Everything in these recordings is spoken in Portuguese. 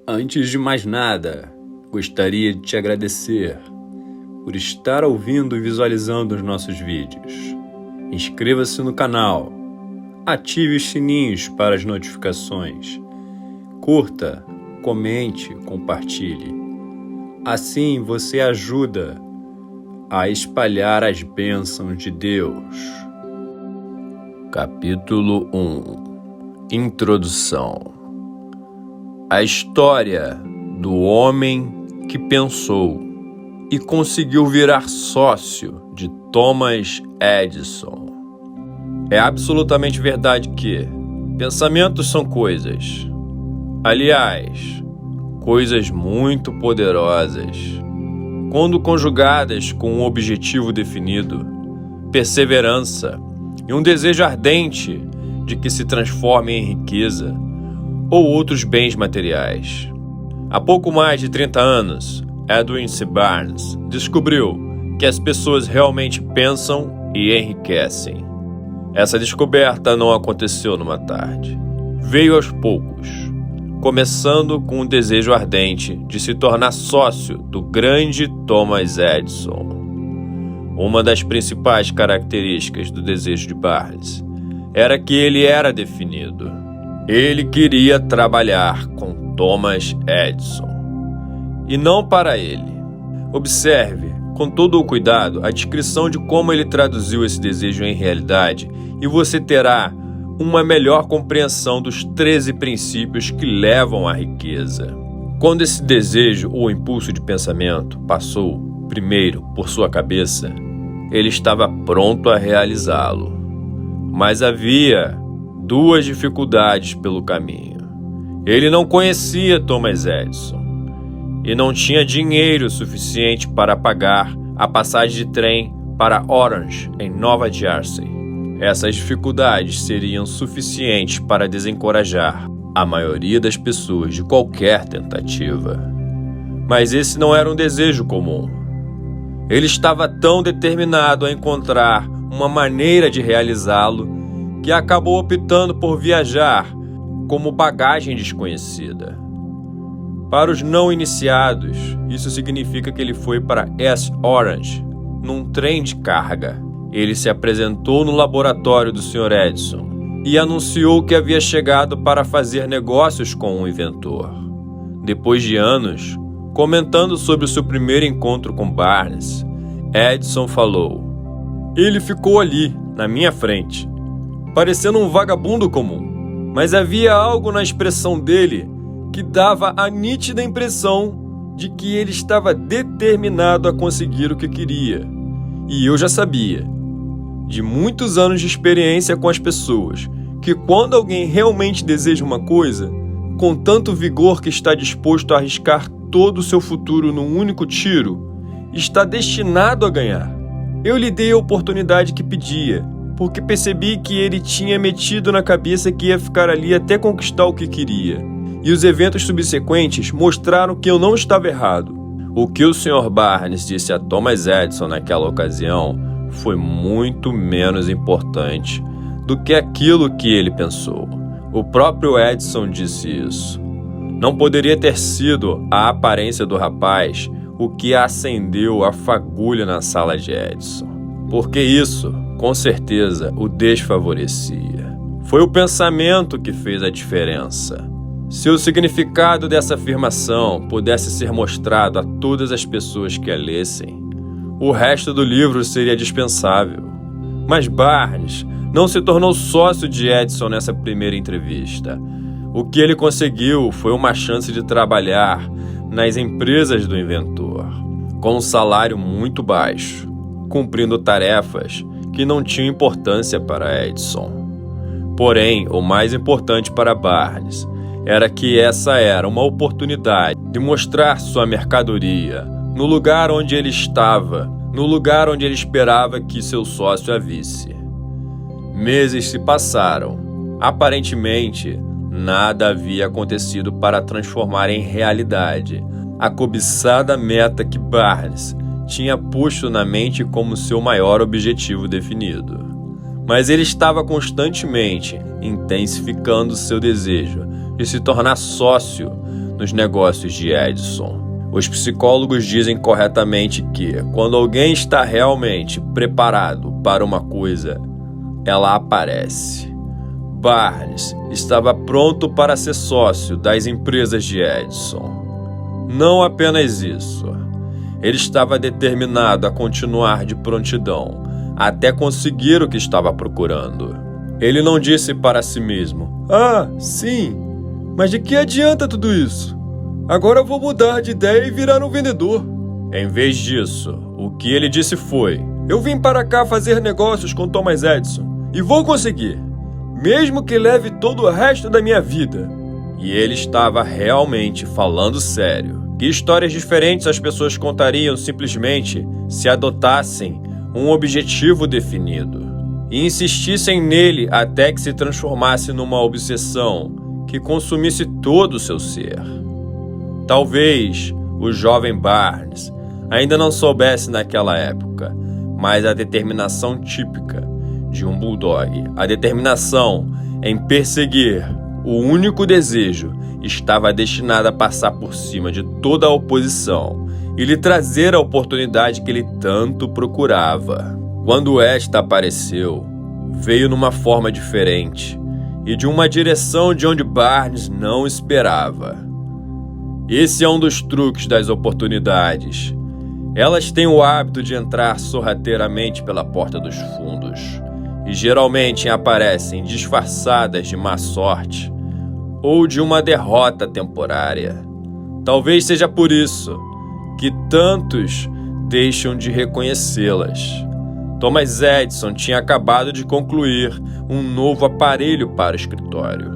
Antes de mais nada, gostaria de te agradecer por estar ouvindo e visualizando os nossos vídeos. Inscreva-se no canal, ative os sininhos para as notificações, curta, comente, compartilhe. Assim você ajuda a espalhar as bênçãos de Deus. Capítulo 1 Introdução. A história do homem que pensou e conseguiu virar sócio de Thomas Edison. É absolutamente verdade que pensamentos são coisas. Aliás, coisas muito poderosas. Quando conjugadas com um objetivo definido, perseverança e um desejo ardente de que se transforme em riqueza ou outros bens materiais. Há pouco mais de 30 anos, Edwin C. Barnes descobriu que as pessoas realmente pensam e enriquecem. Essa descoberta não aconteceu numa tarde. Veio aos poucos, começando com um desejo ardente de se tornar sócio do grande Thomas Edison. Uma das principais características do desejo de Barnes era que ele era definido. Ele queria trabalhar com Thomas Edison e não para ele. Observe com todo o cuidado a descrição de como ele traduziu esse desejo em realidade e você terá uma melhor compreensão dos 13 princípios que levam à riqueza. Quando esse desejo ou impulso de pensamento passou primeiro por sua cabeça, ele estava pronto a realizá-lo. Mas havia duas dificuldades pelo caminho. Ele não conhecia Thomas Edison e não tinha dinheiro suficiente para pagar a passagem de trem para Orange, em Nova Jersey. Essas dificuldades seriam suficientes para desencorajar a maioria das pessoas de qualquer tentativa. Mas esse não era um desejo comum. Ele estava tão determinado a encontrar uma maneira de realizá-lo que acabou optando por viajar como bagagem desconhecida. Para os não iniciados, isso significa que ele foi para East Orange, num trem de carga. Ele se apresentou no laboratório do Sr. Edison e anunciou que havia chegado para fazer negócios com o inventor. Depois de anos, comentando sobre o seu primeiro encontro com Barnes, Edison falou: "Ele ficou ali, na minha frente, parecendo um vagabundo comum, mas havia algo na expressão dele que dava a nítida impressão de que ele estava determinado a conseguir o que queria. E eu já sabia, de muitos anos de experiência com as pessoas, que quando alguém realmente deseja uma coisa, com tanto vigor que está disposto a arriscar todo o seu futuro num único tiro, está destinado a ganhar. Eu lhe dei a oportunidade que pedia, porque percebi que ele tinha metido na cabeça que ia ficar ali até conquistar o que queria. E os eventos subsequentes mostraram que eu não estava errado." O que o Sr. Barnes disse a Thomas Edison naquela ocasião foi muito menos importante do que aquilo que ele pensou. O próprio Edison disse isso. Não poderia ter sido a aparência do rapaz o que acendeu a fagulha na sala de Edison, porque isso, com certeza, o desfavorecia. Foi o pensamento que fez a diferença. Se o significado dessa afirmação pudesse ser mostrado a todas as pessoas que a lessem, o resto do livro seria dispensável. Mas Barnes não se tornou sócio de Edison nessa primeira entrevista. O que ele conseguiu foi uma chance de trabalhar nas empresas do inventor, com um salário muito baixo, cumprindo tarefas que não tinham importância para Edison. Porém, o mais importante para Barnes era que essa era uma oportunidade de mostrar sua mercadoria no lugar onde ele estava, no lugar onde ele esperava que seu sócio a visse. Meses se passaram. Aparentemente, nada havia acontecido para transformar em realidade a cobiçada meta que Barnes tinha posto na mente como seu maior objetivo definido. Mas ele estava constantemente intensificando seu desejo de se tornar sócio nos negócios de Edison. Os psicólogos dizem corretamente que, quando alguém está realmente preparado para uma coisa, ela aparece. Barnes estava pronto para ser sócio das empresas de Edison. Não apenas isso, ele estava determinado a continuar de prontidão até conseguir o que estava procurando. Ele não disse para si mesmo: "Ah, sim, mas de que adianta tudo isso? Agora eu vou mudar de ideia e virar um vendedor." Em vez disso, o que ele disse foi: "Eu vim para cá fazer negócios com Thomas Edison e vou conseguir, mesmo que leve todo o resto da minha vida." E ele estava realmente falando sério. Que histórias diferentes as pessoas contariam simplesmente se adotassem um objetivo definido e insistissem nele até que se transformasse numa obsessão que consumisse todo o seu ser. Talvez o jovem Barnes ainda não soubesse naquela época, mas a determinação típica de um bulldog, a determinação em perseguir o único desejo, estava destinada a passar por cima de toda a oposição e lhe trazer a oportunidade que ele tanto procurava. Quando esta apareceu, veio numa forma diferente e de uma direção de onde Barnes não esperava. Esse é um dos truques das oportunidades. Elas têm o hábito de entrar sorrateiramente pela porta dos fundos e geralmente aparecem disfarçadas de má sorte ou de uma derrota temporária. Talvez seja por isso que tantos deixam de reconhecê-las. Thomas Edison tinha acabado de concluir um novo aparelho para o escritório,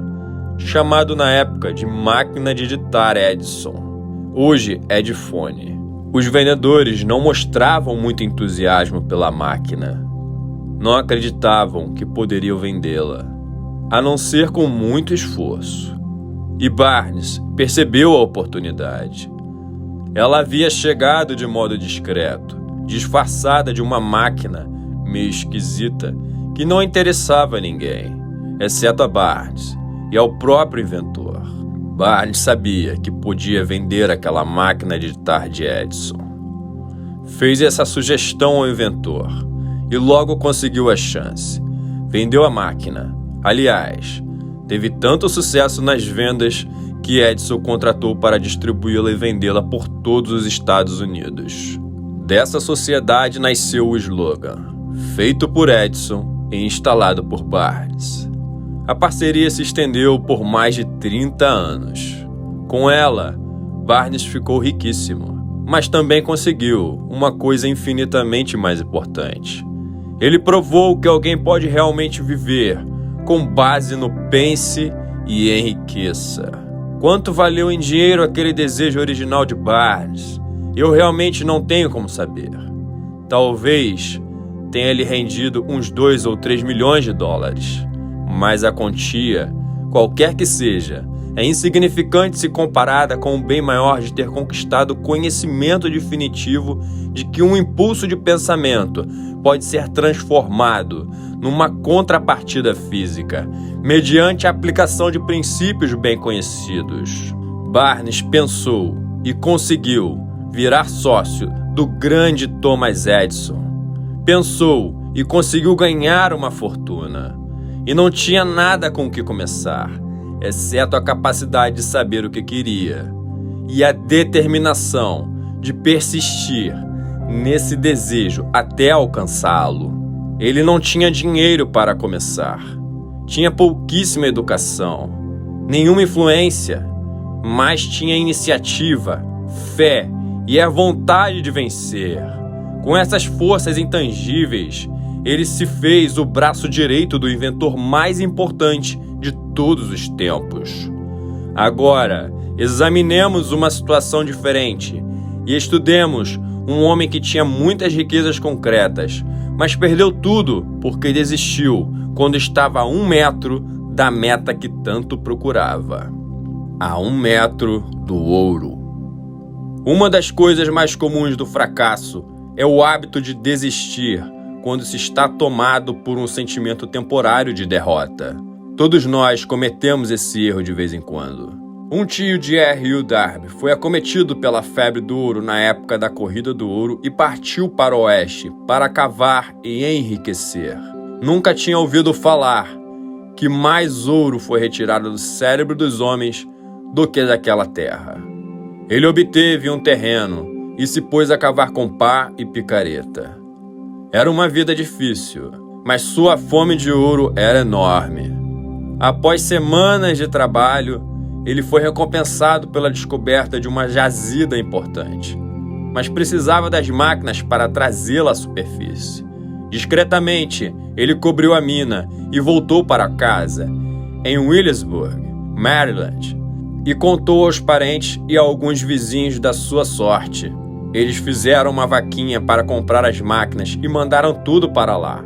chamado na época de máquina de digitar Edison. Hoje é de fone. Os vendedores não mostravam muito entusiasmo pela máquina. Não acreditavam que poderiam vendê-la, a não ser com muito esforço. E Barnes percebeu a oportunidade. Ela havia chegado de modo discreto, disfarçada de uma máquina meio esquisita que não interessava a ninguém, exceto a Barnes e ao próprio inventor. Barnes sabia que podia vender aquela máquina de digitar de Edison. Fez essa sugestão ao inventor e logo conseguiu a chance. Vendeu a máquina. Aliás, teve tanto sucesso nas vendas que Edison contratou para distribuí-la e vendê-la por todos os Estados Unidos. Dessa sociedade nasceu o slogan, feito por Edison e instalado por Barnes. A parceria se estendeu por mais de 30 anos. Com ela, Barnes ficou riquíssimo, mas também conseguiu uma coisa infinitamente mais importante. Ele provou que alguém pode realmente viver com base no pense e enriqueça. Quanto valeu em dinheiro aquele desejo original de Barnes? Eu realmente não tenho como saber. Talvez tenha lhe rendido uns 2 ou 3 milhões de dólares. Mas a quantia, qualquer que seja, é insignificante se comparada com o bem maior de ter conquistado o conhecimento definitivo de que um impulso de pensamento pode ser transformado numa contrapartida física, mediante a aplicação de princípios bem conhecidos. Barnes pensou e conseguiu virar sócio do grande Thomas Edison. Pensou e conseguiu ganhar uma fortuna. E não tinha nada com o que começar, exceto a capacidade de saber o que queria e a determinação de persistir nesse desejo até alcançá-lo. Ele não tinha dinheiro para começar, tinha pouquíssima educação, nenhuma influência, mas tinha iniciativa, fé e a vontade de vencer. Com essas forças intangíveis, ele se fez o braço direito do inventor mais importante de todos os tempos. Agora, examinemos uma situação diferente e estudemos um homem que tinha muitas riquezas concretas, mas perdeu tudo porque desistiu quando estava a 1 metro da meta que tanto procurava. A 1 metro do ouro. Uma das coisas mais comuns do fracasso é o hábito de desistir quando se está tomado por um sentimento temporário de derrota. Todos nós cometemos esse erro de vez em quando. Um tio de R.U. Derby foi acometido pela febre do ouro na época da Corrida do Ouro e partiu para o oeste para cavar e enriquecer. Nunca tinha ouvido falar que mais ouro foi retirado do cérebro dos homens do que daquela terra. Ele obteve um terreno e se pôs a cavar com pá e picareta. Era uma vida difícil, mas sua fome de ouro era enorme. Após semanas de trabalho, ele foi recompensado pela descoberta de uma jazida importante, mas precisava das máquinas para trazê-la à superfície. Discretamente, ele cobriu a mina e voltou para casa, em Williamsburg, Maryland, e contou aos parentes e a alguns vizinhos da sua sorte. Eles fizeram uma vaquinha para comprar as máquinas e mandaram tudo para lá.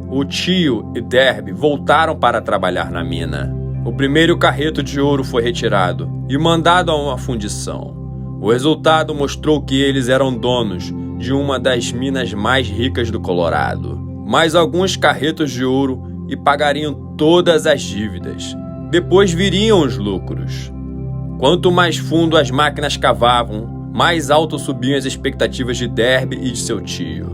O tio e Derby voltaram para trabalhar na mina. O primeiro carreto de ouro foi retirado e mandado a uma fundição. O resultado mostrou que eles eram donos de uma das minas mais ricas do Colorado. Mais alguns carretos de ouro e pagariam todas as dívidas. Depois viriam os lucros. Quanto mais fundo as máquinas cavavam, mais alto subiam as expectativas de Derby e de seu tio.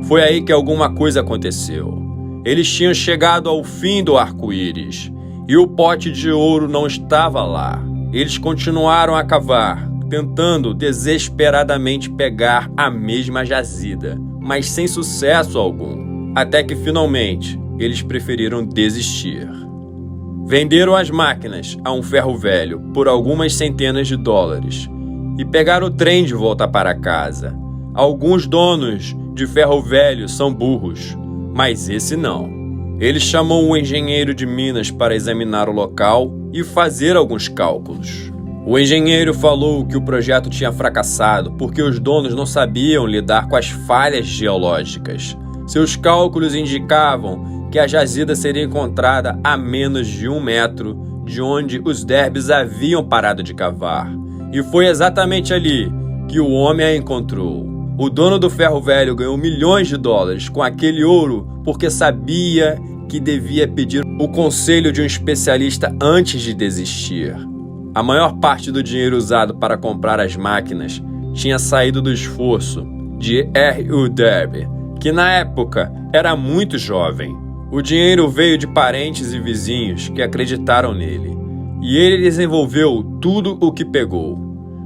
Foi aí que alguma coisa aconteceu. Eles tinham chegado ao fim do arco-íris. E o pote de ouro não estava lá. Eles continuaram a cavar, tentando desesperadamente pegar a mesma jazida, mas sem sucesso algum. Até que, finalmente, eles preferiram desistir. Venderam as máquinas a um ferro velho por algumas centenas de dólares e pegaram o trem de volta para casa. Alguns donos de ferro velho são burros, mas esse não. Ele chamou um engenheiro de minas para examinar o local e fazer alguns cálculos. O engenheiro falou que o projeto tinha fracassado porque os donos não sabiam lidar com as falhas geológicas. Seus cálculos indicavam que a jazida seria encontrada a menos de 1 metro de onde os Derbys haviam parado de cavar. E foi exatamente ali que o homem a encontrou. O dono do ferro velho ganhou milhões de dólares com aquele ouro porque sabia que devia pedir o conselho de um especialista antes de desistir. A maior parte do dinheiro usado para comprar as máquinas tinha saído do esforço de R.U. Derby, que na época era muito jovem. O dinheiro veio de parentes e vizinhos que acreditaram nele, e ele desenvolveu tudo o que pegou,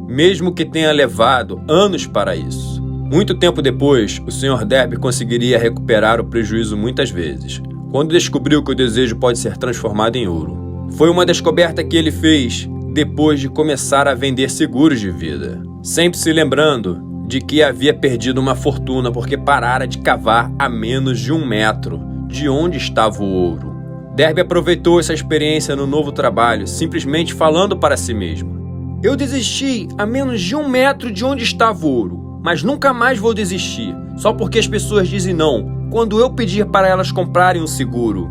mesmo que tenha levado anos para isso. Muito tempo depois, o Sr. Derby conseguiria recuperar o prejuízo muitas vezes, quando descobriu que o desejo pode ser transformado em ouro. Foi uma descoberta que ele fez depois de começar a vender seguros de vida, sempre se lembrando de que havia perdido uma fortuna porque parara de cavar a menos de 1 metro de onde estava o ouro. Derby aproveitou essa experiência no novo trabalho, simplesmente falando para si mesmo: "Eu desisti a menos de 1 metro de onde estava o ouro, mas nunca mais vou desistir, só porque as pessoas dizem não quando eu pedir para elas comprarem um seguro."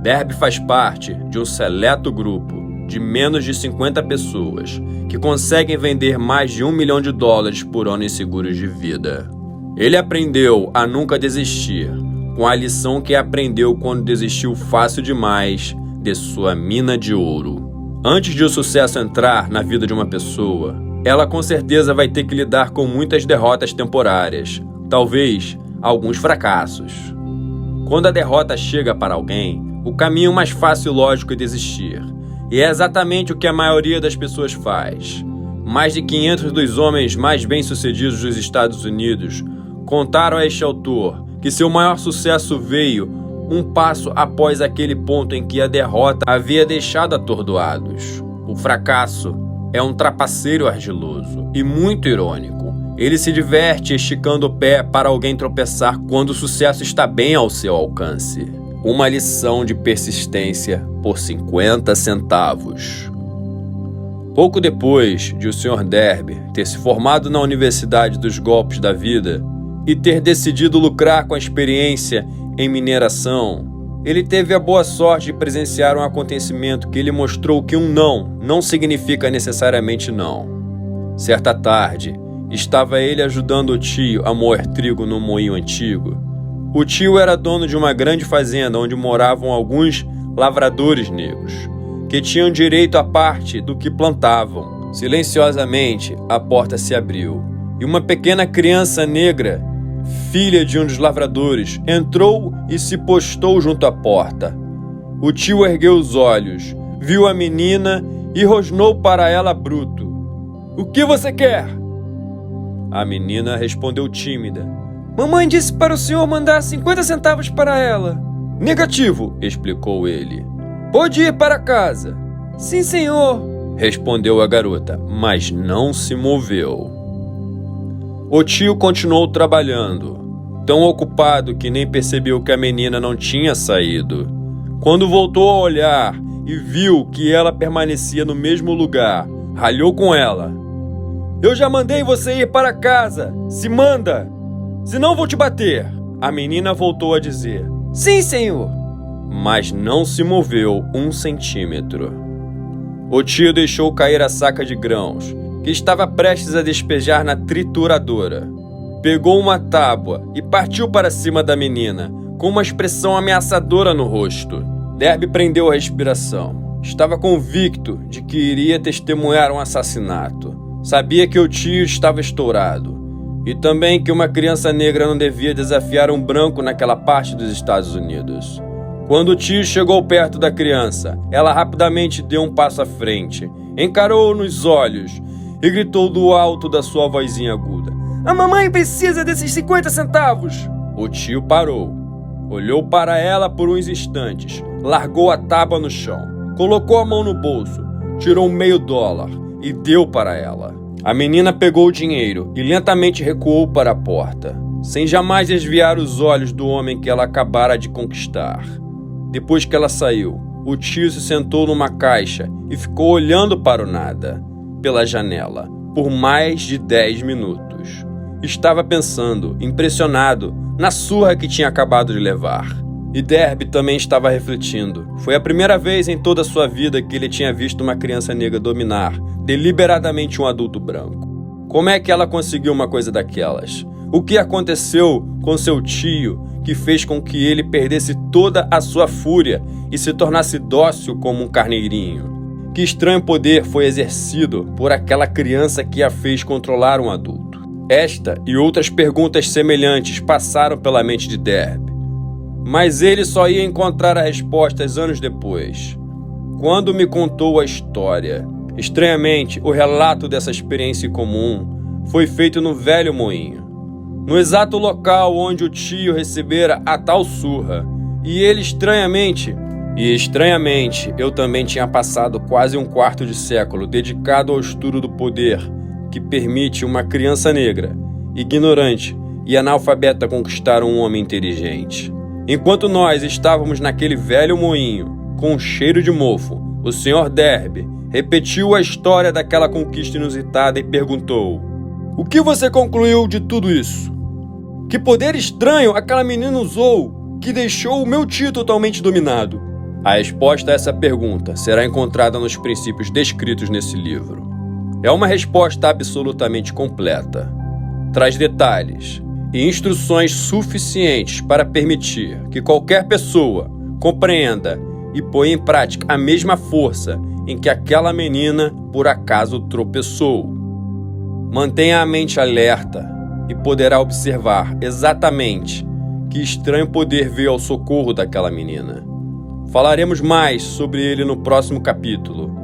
Derby faz parte de um seleto grupo de menos de 50 pessoas que conseguem vender mais de $1 milhão por ano em seguros de vida. Ele aprendeu a nunca desistir, com a lição que aprendeu quando desistiu fácil demais de sua mina de ouro. Antes de o sucesso entrar na vida de uma pessoa, ela com certeza vai ter que lidar com muitas derrotas temporárias, talvez alguns fracassos. Quando a derrota chega para alguém, o caminho mais fácil e lógico é desistir. E é exatamente o que a maioria das pessoas faz. Mais de 500 dos homens mais bem-sucedidos dos Estados Unidos contaram a este autor que seu maior sucesso veio um passo após aquele ponto em que a derrota havia deixado atordoados. O fracasso é um trapaceiro argiloso e muito irônico. Ele se diverte esticando o pé para alguém tropeçar quando o sucesso está bem ao seu alcance. Uma lição de persistência por 50 centavos. Pouco depois de o Sr. Derby ter se formado na Universidade dos Golpes da Vida e ter decidido lucrar com a experiência em mineração, ele teve a boa sorte de presenciar um acontecimento que lhe mostrou que um não significa necessariamente não. Certa tarde, estava ele ajudando o tio a moer trigo no moinho antigo. O tio era dono de uma grande fazenda onde moravam alguns lavradores negros, que tinham direito à parte do que plantavam. Silenciosamente, a porta se abriu e uma pequena criança negra, filha de um dos lavradores, entrou e se postou junto à porta. O tio ergueu os olhos, viu a menina e rosnou para ela bruto: "O que você quer?" A menina respondeu tímida: "Mamãe disse para o senhor mandar 50 centavos para ela." "Negativo", explicou ele. "Pode ir para casa." "Sim, senhor", respondeu a garota, mas não se moveu. O tio continuou trabalhando, tão ocupado que nem percebeu que a menina não tinha saído. Quando voltou a olhar e viu que ela permanecia no mesmo lugar, ralhou com ela: "Eu já mandei você ir para casa. Se manda, senão vou te bater." A menina voltou a dizer: "Sim, senhor", mas não se moveu 1 centímetro. O tio deixou cair a saca de grãos, que estava prestes a despejar na trituradora. Pegou uma tábua e partiu para cima da menina, com uma expressão ameaçadora no rosto. Derby prendeu a respiração. Estava convicto de que iria testemunhar um assassinato. Sabia que o tio estava estourado. E também que uma criança negra não devia desafiar um branco naquela parte dos Estados Unidos. Quando o tio chegou perto da criança, ela rapidamente deu um passo à frente, encarou-o nos olhos e gritou do alto da sua vozinha aguda: "A mamãe precisa desses 50 centavos!" O tio parou, olhou para ela por uns instantes, largou a tábua no chão, colocou a mão no bolso, tirou meio dólar e deu para ela. A menina pegou o dinheiro e lentamente recuou para a porta, sem jamais desviar os olhos do homem que ela acabara de conquistar. Depois que ela saiu, o tio se sentou numa caixa e ficou olhando para o nada, pela janela, por mais de 10 minutos. Estava pensando, impressionado, na surra que tinha acabado de levar. E Derby também estava refletindo. Foi a primeira vez em toda a sua vida que ele tinha visto uma criança negra dominar deliberadamente um adulto branco. Como é que ela conseguiu uma coisa daquelas? O que aconteceu com seu tio que fez com que ele perdesse toda a sua fúria e se tornasse dócil como um carneirinho? Que estranho poder foi exercido por aquela criança que a fez controlar um adulto? Esta e outras perguntas semelhantes passaram pela mente de Derby. Mas ele só ia encontrar as respostas anos depois, quando me contou a história. Estranhamente, o relato dessa experiência comum foi feito no velho moinho, no exato local onde o tio recebera a tal surra. E estranhamente, eu também tinha passado quase um quarto de século dedicado ao estudo do poder que permite uma criança negra, ignorante e analfabeta conquistar um homem inteligente. Enquanto nós estávamos naquele velho moinho, com um cheiro de mofo, o Sr. Derby repetiu a história daquela conquista inusitada e perguntou: "O que você concluiu de tudo isso? Que poder estranho aquela menina usou que deixou o meu tio totalmente dominado?" A resposta a essa pergunta será encontrada nos princípios descritos nesse livro. É uma resposta absolutamente completa. Traz detalhes e instruções suficientes para permitir que qualquer pessoa compreenda e ponha em prática a mesma força em que aquela menina por acaso tropeçou. Mantenha a mente alerta e poderá observar exatamente que estranho poder veio ao socorro daquela menina. Falaremos mais sobre ele no próximo capítulo.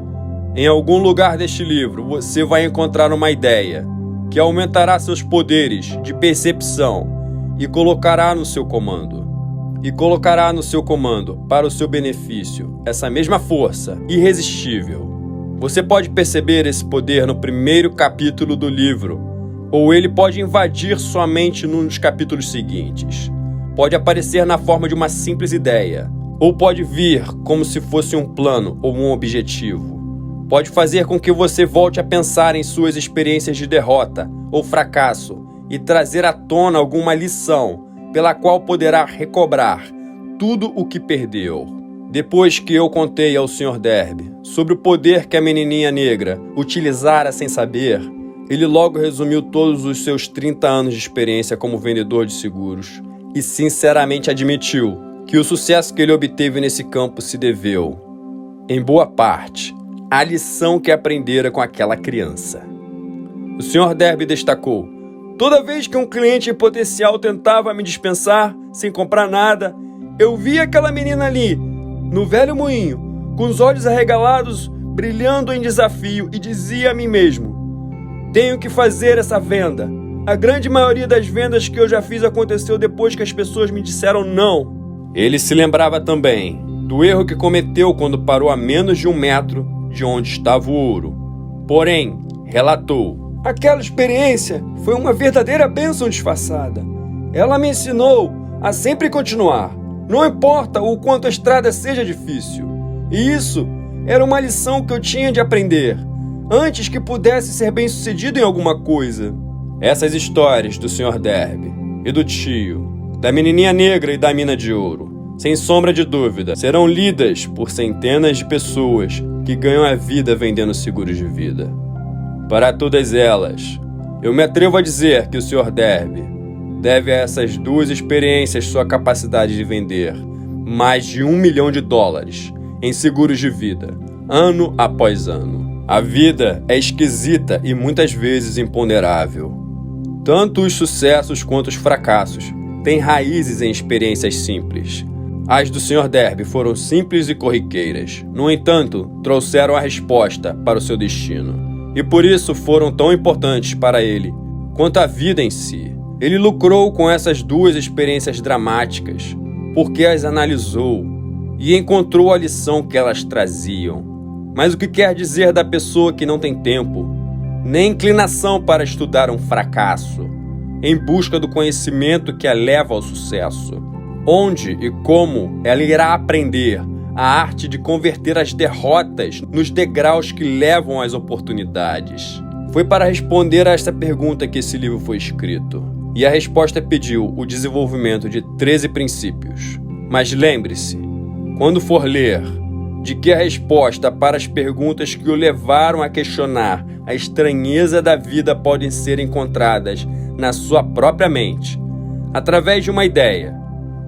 Em algum lugar deste livro você vai encontrar uma ideia que aumentará seus poderes de percepção e colocará no seu comando para o seu benefício essa mesma força irresistível. Você pode perceber esse poder no primeiro capítulo do livro, ou ele pode invadir sua mente num dos capítulos seguintes. Pode aparecer na forma de uma simples ideia, ou pode vir como se fosse um plano ou um objetivo. Pode fazer com que você volte a pensar em suas experiências de derrota ou fracasso e trazer à tona alguma lição pela qual poderá recobrar tudo o que perdeu. Depois que eu contei ao Sr. Derby sobre o poder que a menininha negra utilizara sem saber, ele logo resumiu todos os seus 30 anos de experiência como vendedor de seguros e sinceramente admitiu que o sucesso que ele obteve nesse campo se deveu em boa parte, a lição que aprendera com aquela criança. O Sr. Derby destacou: toda vez que um cliente em potencial tentava me dispensar sem comprar nada, eu via aquela menina ali, no velho moinho, com os olhos arregalados, brilhando em desafio, e dizia a mim mesmo: tenho que fazer essa venda. A grande maioria das vendas que eu já fiz aconteceu depois que as pessoas me disseram não. Ele se lembrava também do erro que cometeu quando parou a menos de 1 metro de onde estava o ouro. Porém, relatou: aquela experiência foi uma verdadeira bênção disfarçada. Ela me ensinou a sempre continuar, não importa o quanto a estrada seja difícil. E isso era uma lição que eu tinha de aprender, antes que pudesse ser bem-sucedido em alguma coisa. Essas histórias do Sr. Derby e do tio, da menininha negra e da mina de ouro, sem sombra de dúvida, serão lidas por centenas de pessoas que ganham a vida vendendo seguros de vida. Para todas elas, eu me atrevo a dizer que o Sr. Derby deve a essas 2 experiências sua capacidade de vender mais de $1 milhão em seguros de vida, ano após ano. A vida é esquisita e muitas vezes imponderável. Tanto os sucessos quanto os fracassos têm raízes em experiências simples. As do Sr. Derby foram simples e corriqueiras. No entanto, trouxeram a resposta para o seu destino. E por isso foram tão importantes para ele quanto a vida em si. Ele lucrou com essas 2 experiências dramáticas porque as analisou e encontrou a lição que elas traziam. Mas o que quer dizer da pessoa que não tem tempo, nem inclinação para estudar um fracasso, em busca do conhecimento que a leva ao sucesso? Onde e como ela irá aprender a arte de converter as derrotas nos degraus que levam às oportunidades? Foi para responder a esta pergunta que esse livro foi escrito. E a resposta pediu o desenvolvimento de 13 princípios. Mas lembre-se, quando for ler, de que a resposta para as perguntas que o levaram a questionar a estranheza da vida podem ser encontradas na sua própria mente, através de uma ideia,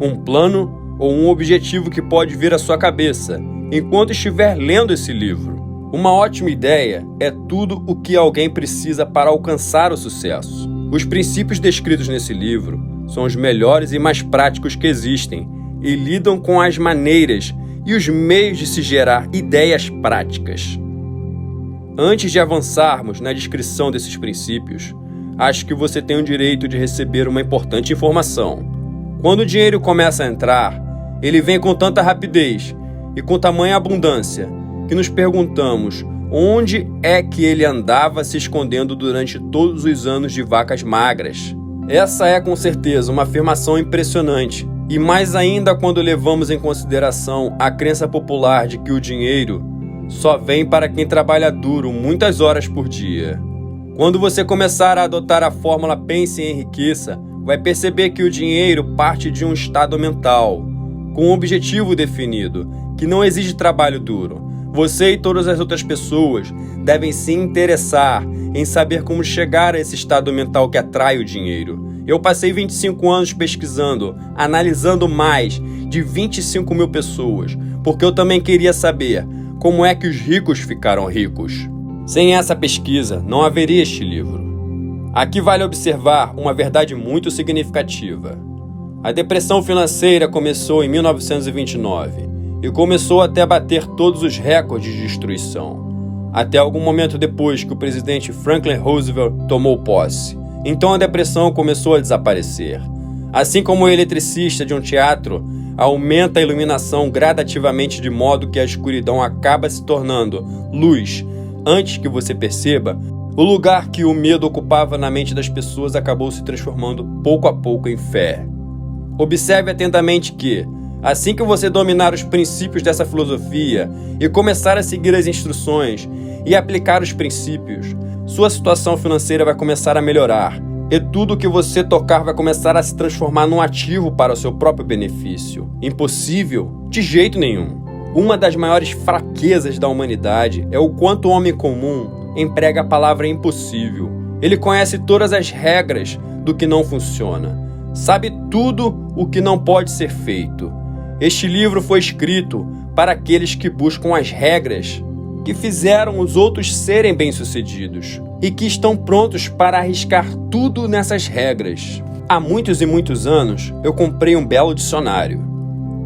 um plano ou um objetivo que pode vir à sua cabeça enquanto estiver lendo esse livro. Uma ótima ideia é tudo o que alguém precisa para alcançar o sucesso. Os princípios descritos nesse livro são os melhores e mais práticos que existem e lidam com as maneiras e os meios de se gerar ideias práticas. Antes de avançarmos na descrição desses princípios, acho que você tem o direito de receber uma importante informação. Quando o dinheiro começa a entrar, ele vem com tanta rapidez e com tamanha abundância que nos perguntamos onde é que ele andava se escondendo durante todos os anos de vacas magras. Essa é com certeza uma afirmação impressionante, e mais ainda quando levamos em consideração a crença popular de que o dinheiro só vem para quem trabalha duro muitas horas por dia. Quando você começar a adotar a fórmula Pense e Enriqueça, vai perceber que o dinheiro parte de um estado mental, com um objetivo definido, que não exige trabalho duro. Você e todas as outras pessoas devem se interessar em saber como chegar a esse estado mental que atrai o dinheiro. Eu passei 25 anos pesquisando, analisando mais de 25 mil pessoas, porque eu também queria saber como é que os ricos ficaram ricos. Sem essa pesquisa, não haveria este livro. Aqui vale observar uma verdade muito significativa. A depressão financeira começou em 1929 e começou até bater todos os recordes de destruição, até algum momento depois que o presidente Franklin Roosevelt tomou posse. Então a depressão começou a desaparecer. Assim como o eletricista de um teatro aumenta a iluminação gradativamente de modo que a escuridão acaba se tornando luz antes que você perceba, o lugar que o medo ocupava na mente das pessoas acabou se transformando pouco a pouco em fé. Observe atentamente que, assim que você dominar os princípios dessa filosofia e começar a seguir as instruções e aplicar os princípios, sua situação financeira vai começar a melhorar e tudo que você tocar vai começar a se transformar num ativo para o seu próprio benefício. Impossível? De jeito nenhum. Uma das maiores fraquezas da humanidade é o quanto o homem comum emprega a palavra impossível. Ele conhece todas as regras do que não funciona, sabe tudo o que não pode ser feito. Este livro foi escrito para aqueles que buscam as regras que fizeram os outros serem bem-sucedidos e que estão prontos para arriscar tudo nessas regras. Há muitos e muitos anos, eu comprei um belo dicionário.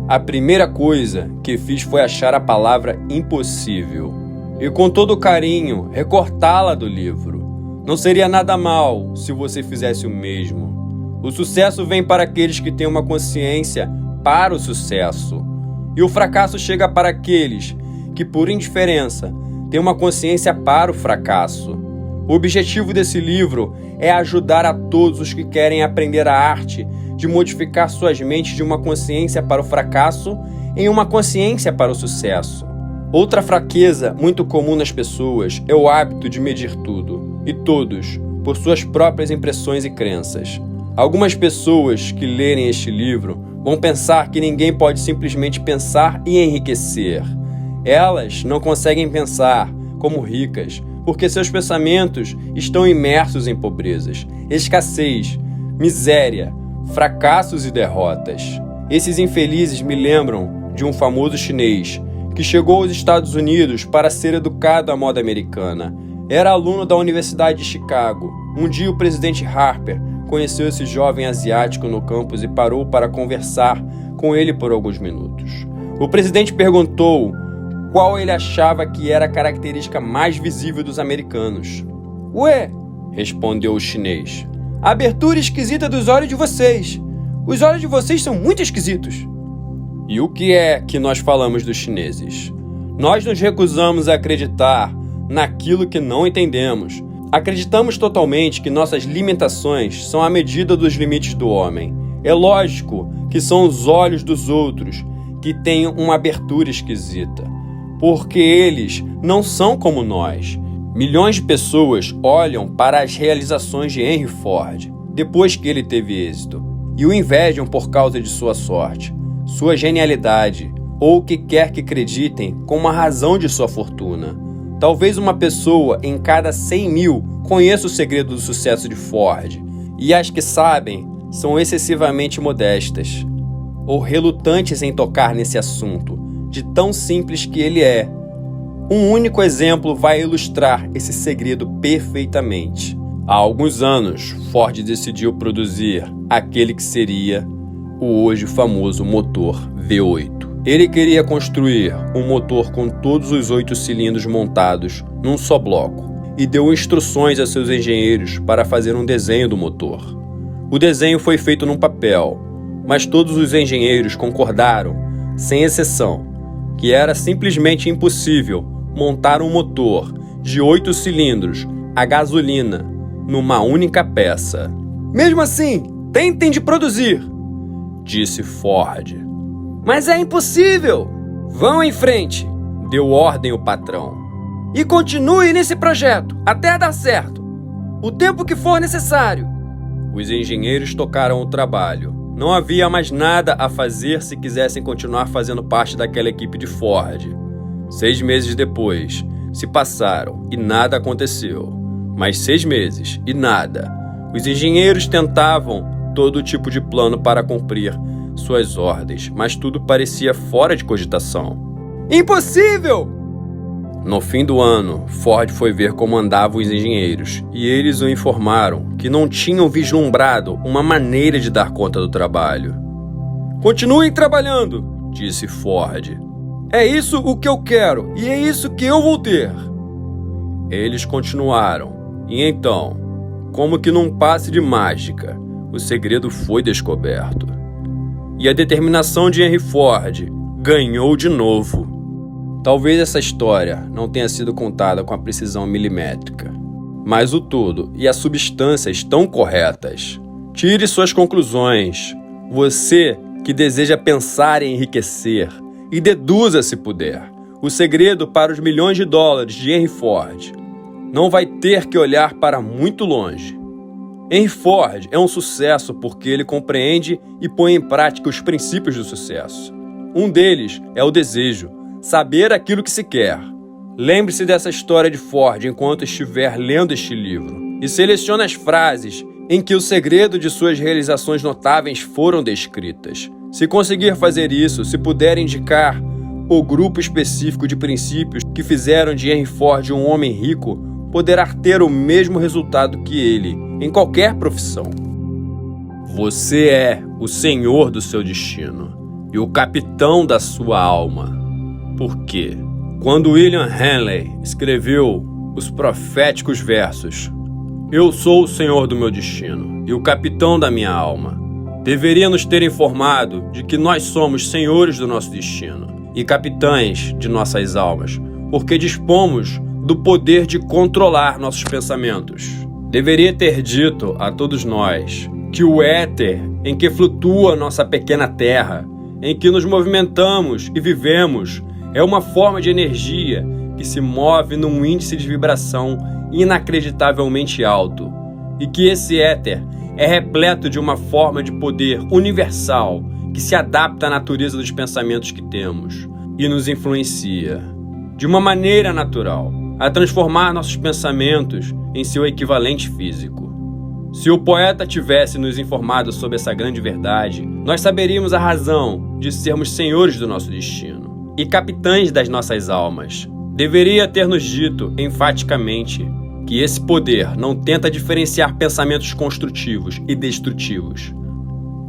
A primeira coisa que fiz foi achar a palavra impossível e, com todo carinho, recortá-la do livro. Não seria nada mal se você fizesse o mesmo. O sucesso vem para aqueles que têm uma consciência para o sucesso. E o fracasso chega para aqueles que, por indiferença, têm uma consciência para o fracasso. O objetivo desse livro é ajudar a todos os que querem aprender a arte de modificar suas mentes de uma consciência para o fracasso em uma consciência para o sucesso. Outra fraqueza muito comum nas pessoas é o hábito de medir tudo, e todos, por suas próprias impressões e crenças. Algumas pessoas que lerem este livro vão pensar que ninguém pode simplesmente pensar e enriquecer. Elas não conseguem pensar como ricas, porque seus pensamentos estão imersos em pobrezas, escassez, miséria, fracassos e derrotas. Esses infelizes me lembram de um famoso chinês que chegou aos Estados Unidos para ser educado à moda americana. Era aluno da Universidade de Chicago. Um dia o presidente Harper conheceu esse jovem asiático no campus e parou para conversar com ele por alguns minutos. O presidente perguntou qual ele achava que era a característica mais visível dos americanos. "Ué", respondeu o chinês, "a abertura esquisita dos olhos de vocês. Os olhos de vocês são muito esquisitos." E o que é que nós falamos dos chineses? Nós nos recusamos a acreditar naquilo que não entendemos. Acreditamos totalmente que nossas limitações são a medida dos limites do homem. É lógico que são os olhos dos outros que têm uma abertura esquisita, porque eles não são como nós. Milhões de pessoas olham para as realizações de Henry Ford depois que ele teve êxito e o invejam por causa de sua sorte, sua genialidade ou o que quer que acreditem como a razão de sua fortuna. Talvez uma pessoa em cada 100 mil conheça o segredo do sucesso de Ford, e as que sabem são excessivamente modestas ou relutantes em tocar nesse assunto, de tão simples que ele é. Um único exemplo vai ilustrar esse segredo perfeitamente. Há alguns anos, Ford decidiu produzir aquele que seria o hoje famoso motor V8. Ele queria construir um motor com todos os 8 cilindros montados num só bloco e deu instruções a seus engenheiros para fazer um desenho do motor. O desenho foi feito num papel, mas todos os engenheiros concordaram, sem exceção, que era simplesmente impossível montar um motor de 8 cilindros a gasolina numa única peça. "Mesmo assim, tentem de produzir", disse Ford. "Mas é impossível!" "Vão em frente", deu ordem o patrão. "E continue nesse projeto, até dar certo. O tempo que for necessário." Os engenheiros tocaram o trabalho. Não havia mais nada a fazer se quisessem continuar fazendo parte daquela equipe de Ford. 6 meses depois, se passaram e nada aconteceu. Mais 6 meses e nada. Os engenheiros tentavam todo tipo de plano para cumprir suas ordens, mas tudo parecia fora de cogitação. "Impossível!" No fim do ano, Ford foi ver como andavam os engenheiros, e eles o informaram que não tinham vislumbrado uma maneira de dar conta do trabalho. "Continuem trabalhando", disse Ford. "É isso o que eu quero, e é isso que eu vou ter." Eles continuaram, e então, como que num passe de mágica, o segredo foi descoberto. E a determinação de Henry Ford ganhou de novo. Talvez essa história não tenha sido contada com a precisão milimétrica, mas o todo e a substância estão corretas. Tire suas conclusões. Você que deseja pensar em enriquecer, e deduza, se puder, o segredo para os milhões de dólares de Henry Ford. Não vai ter que olhar para muito longe. Henry Ford é um sucesso porque ele compreende e põe em prática os princípios do sucesso. Um deles é o desejo, saber aquilo que se quer. Lembre-se dessa história de Ford enquanto estiver lendo este livro e selecione as frases em que o segredo de suas realizações notáveis foram descritas. Se conseguir fazer isso, se puder indicar ou grupo específico de princípios que fizeram de Henry Ford um homem rico poderá ter o mesmo resultado que ele, em qualquer profissão. Você é o senhor do seu destino e o capitão da sua alma. Por quê? Quando William Henley escreveu os proféticos versos "Eu sou o senhor do meu destino e o capitão da minha alma", deveria nos ter informado de que nós somos senhores do nosso destino e capitães de nossas almas, porque dispomos do poder de controlar nossos pensamentos. Deveria ter dito a todos nós que o éter em que flutua nossa pequena terra, em que nos movimentamos e vivemos, é uma forma de energia que se move num índice de vibração inacreditavelmente alto, e que esse éter é repleto de uma forma de poder universal que se adapta à natureza dos pensamentos que temos e nos influencia, de uma maneira natural, a transformar nossos pensamentos em seu equivalente físico. Se o poeta tivesse nos informado sobre essa grande verdade, nós saberíamos a razão de sermos senhores do nosso destino e capitães das nossas almas. Deveria ter nos dito enfaticamente que esse poder não tenta diferenciar pensamentos construtivos e destrutivos,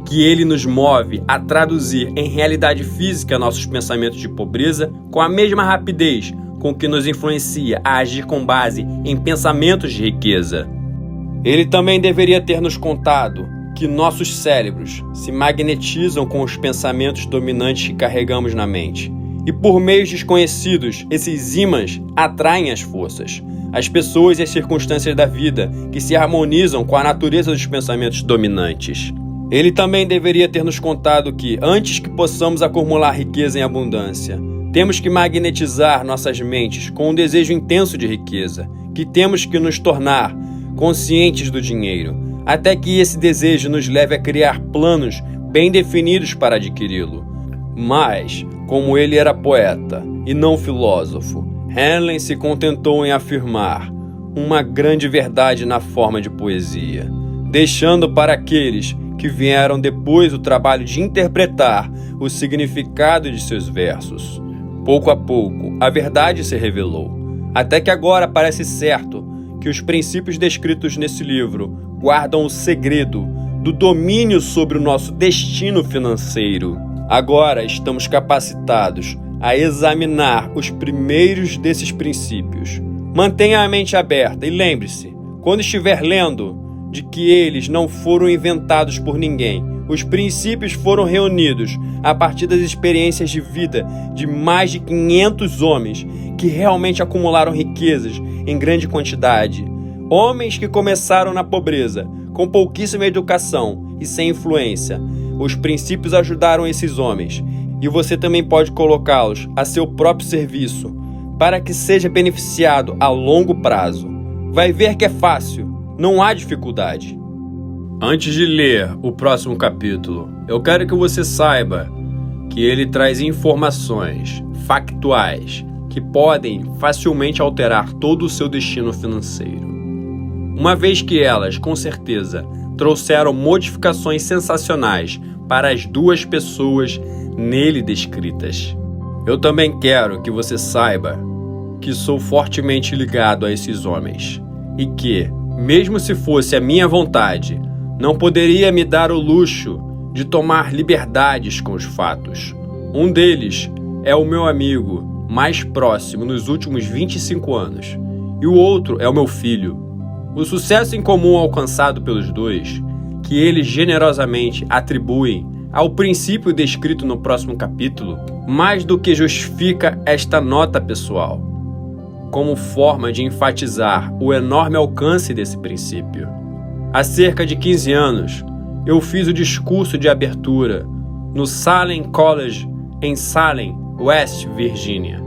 que ele nos move a traduzir em realidade física nossos pensamentos de pobreza com a mesma rapidez com que nos influencia a agir com base em pensamentos de riqueza. Ele também deveria ter nos contado que nossos cérebros se magnetizam com os pensamentos dominantes que carregamos na mente. E por meios desconhecidos, esses ímãs atraem as forças, as pessoas e as circunstâncias da vida que se harmonizam com a natureza dos pensamentos dominantes. Ele também deveria ter nos contado que, antes que possamos acumular riqueza em abundância, temos que magnetizar nossas mentes com um desejo intenso de riqueza, que temos que nos tornar conscientes do dinheiro, até que esse desejo nos leve a criar planos bem definidos para adquiri-lo. Mas, como ele era poeta e não filósofo, Henley se contentou em afirmar uma grande verdade na forma de poesia, deixando para aqueles que vieram depois o trabalho de interpretar o significado de seus versos. Pouco a pouco, a verdade se revelou, até que agora parece certo que os princípios descritos nesse livro guardam o segredo do domínio sobre o nosso destino financeiro. Agora estamos capacitados a examinar os primeiros desses princípios. Mantenha a mente aberta e lembre-se, quando estiver lendo, de que eles não foram inventados por ninguém. Os princípios foram reunidos a partir das experiências de vida de mais de 500 homens que realmente acumularam riquezas em grande quantidade. Homens que começaram na pobreza, com pouquíssima educação e sem influência. Os princípios ajudaram esses homens, e você também pode colocá-los a seu próprio serviço, para que seja beneficiado a longo prazo. Vai ver que é fácil, não há dificuldade. Antes de ler o próximo capítulo, eu quero que você saiba que ele traz informações factuais que podem facilmente alterar todo o seu destino financeiro. Uma vez que elas, com certeza, trouxeram modificações sensacionais para as duas pessoas nele descritas. Eu também quero que você saiba que sou fortemente ligado a esses homens e que, mesmo se fosse a minha vontade, não poderia me dar o luxo de tomar liberdades com os fatos. Um deles é o meu amigo mais próximo nos últimos 25 anos, e o outro é o meu filho. O sucesso em comum alcançado pelos dois, que eles generosamente atribuem ao princípio descrito no próximo capítulo, mais do que justifica esta nota pessoal, como forma de enfatizar o enorme alcance desse princípio. Há cerca de 15 anos, eu fiz o discurso de abertura no Salem College, em Salem, West Virginia.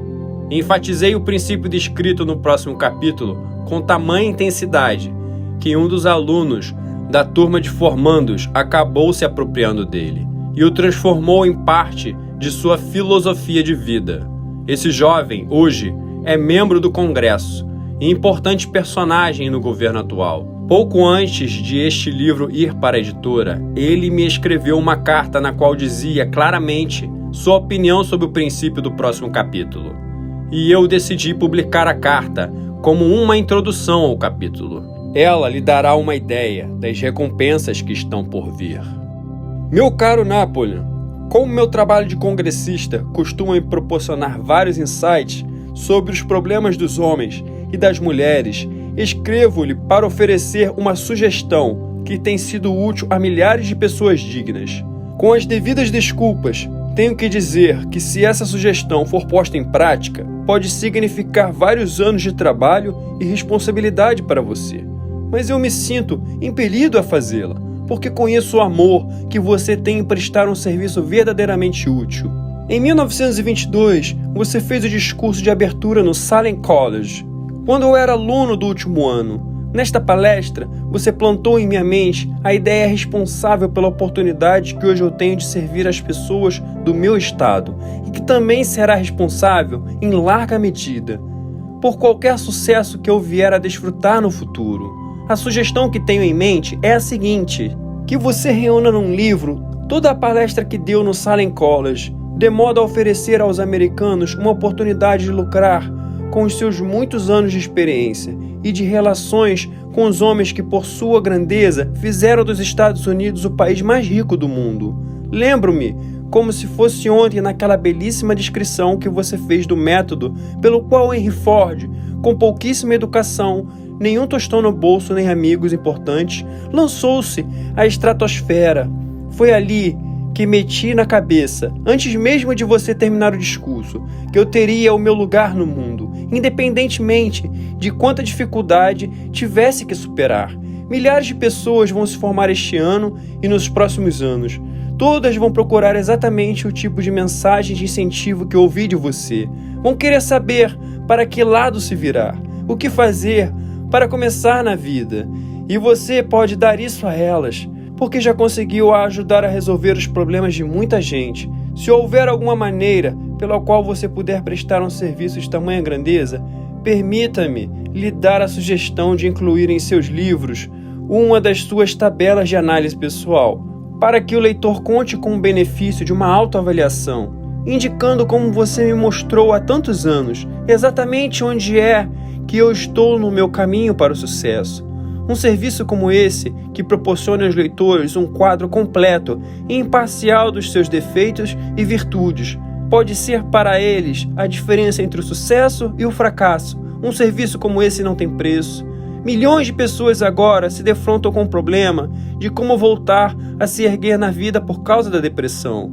Enfatizei o princípio descrito no próximo capítulo com tamanha intensidade que um dos alunos da turma de formandos acabou se apropriando dele e o transformou em parte de sua filosofia de vida. Esse jovem, hoje, é membro do Congresso e importante personagem no governo atual. Pouco antes de este livro ir para a editora, ele me escreveu uma carta na qual dizia claramente sua opinião sobre o princípio do próximo capítulo. E eu decidi publicar a carta como uma introdução ao capítulo. Ela lhe dará uma ideia das recompensas que estão por vir. Meu caro Napoleon, como meu trabalho de congressista costuma me proporcionar vários insights sobre os problemas dos homens e das mulheres, escrevo-lhe para oferecer uma sugestão que tem sido útil a milhares de pessoas dignas. Com as devidas desculpas, tenho que dizer que se essa sugestão for posta em prática, pode significar vários anos de trabalho e responsabilidade para você. Mas eu me sinto impelido a fazê-la, porque conheço o amor que você tem em prestar um serviço verdadeiramente útil. Em 1922, você fez o discurso de abertura no Salem College, quando eu era aluno do último ano. Nesta palestra, você plantou em minha mente a ideia responsável pela oportunidade que hoje eu tenho de servir as pessoas do meu estado e que também será responsável, em larga medida, por qualquer sucesso que eu vier a desfrutar no futuro. A sugestão que tenho em mente é a seguinte: que você reúna num livro toda a palestra que deu no Salem College, de modo a oferecer aos americanos uma oportunidade de lucrar com os seus muitos anos de experiência e de relações com os homens que, por sua grandeza, fizeram dos Estados Unidos o país mais rico do mundo. Lembro-me, como se fosse ontem, naquela belíssima descrição que você fez do método pelo qual Henry Ford, com pouquíssima educação, nenhum tostão no bolso nem amigos importantes, lançou-se à estratosfera. Foi ali que meti na cabeça, antes mesmo de você terminar o discurso, que eu teria o meu lugar no mundo, independentemente de quanta dificuldade tivesse que superar. Milhares de pessoas vão se formar este ano e nos próximos anos. Todas vão procurar exatamente o tipo de mensagem de incentivo que eu ouvi de você. Vão querer saber para que lado se virar, o que fazer para começar na vida. E você pode dar isso a elas, porque já conseguiu ajudar a resolver os problemas de muita gente. Se houver alguma maneira pela qual você puder prestar um serviço de tamanha grandeza, permita-me lhe dar a sugestão de incluir em seus livros uma das suas tabelas de análise pessoal, para que o leitor conte com o benefício de uma autoavaliação, indicando como você me mostrou há tantos anos, exatamente onde é que eu estou no meu caminho para o sucesso. Um serviço como esse, que proporciona aos leitores um quadro completo e imparcial dos seus defeitos e virtudes, pode ser para eles a diferença entre o sucesso e o fracasso. Um serviço como esse não tem preço. Milhões de pessoas agora se defrontam com o problema de como voltar a se erguer na vida por causa da depressão.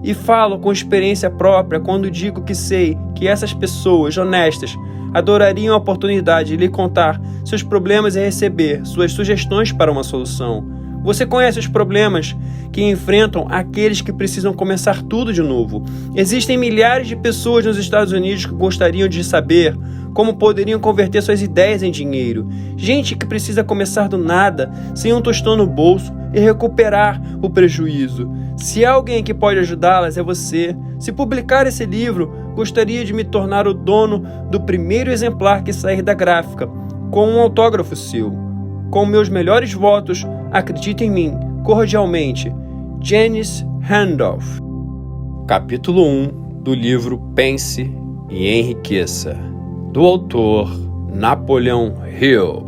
E falo com experiência própria quando digo que sei que essas pessoas honestas adorariam a oportunidade de lhe contar seus problemas e receber suas sugestões para uma solução. Você conhece os problemas que enfrentam aqueles que precisam começar tudo de novo. Existem milhares de pessoas nos Estados Unidos que gostariam de saber como poderiam converter suas ideias em dinheiro. Gente que precisa começar do nada, sem um tostão no bolso, e recuperar o prejuízo. Se há alguém que pode ajudá-las, é você. Se publicar esse livro, gostaria de me tornar o dono do primeiro exemplar que sair da gráfica, com um autógrafo seu. Com meus melhores votos, acredite em mim, cordialmente, Janice Randolph. Capítulo 1 do livro Pense e Enriqueça, do autor Napoleon Hill.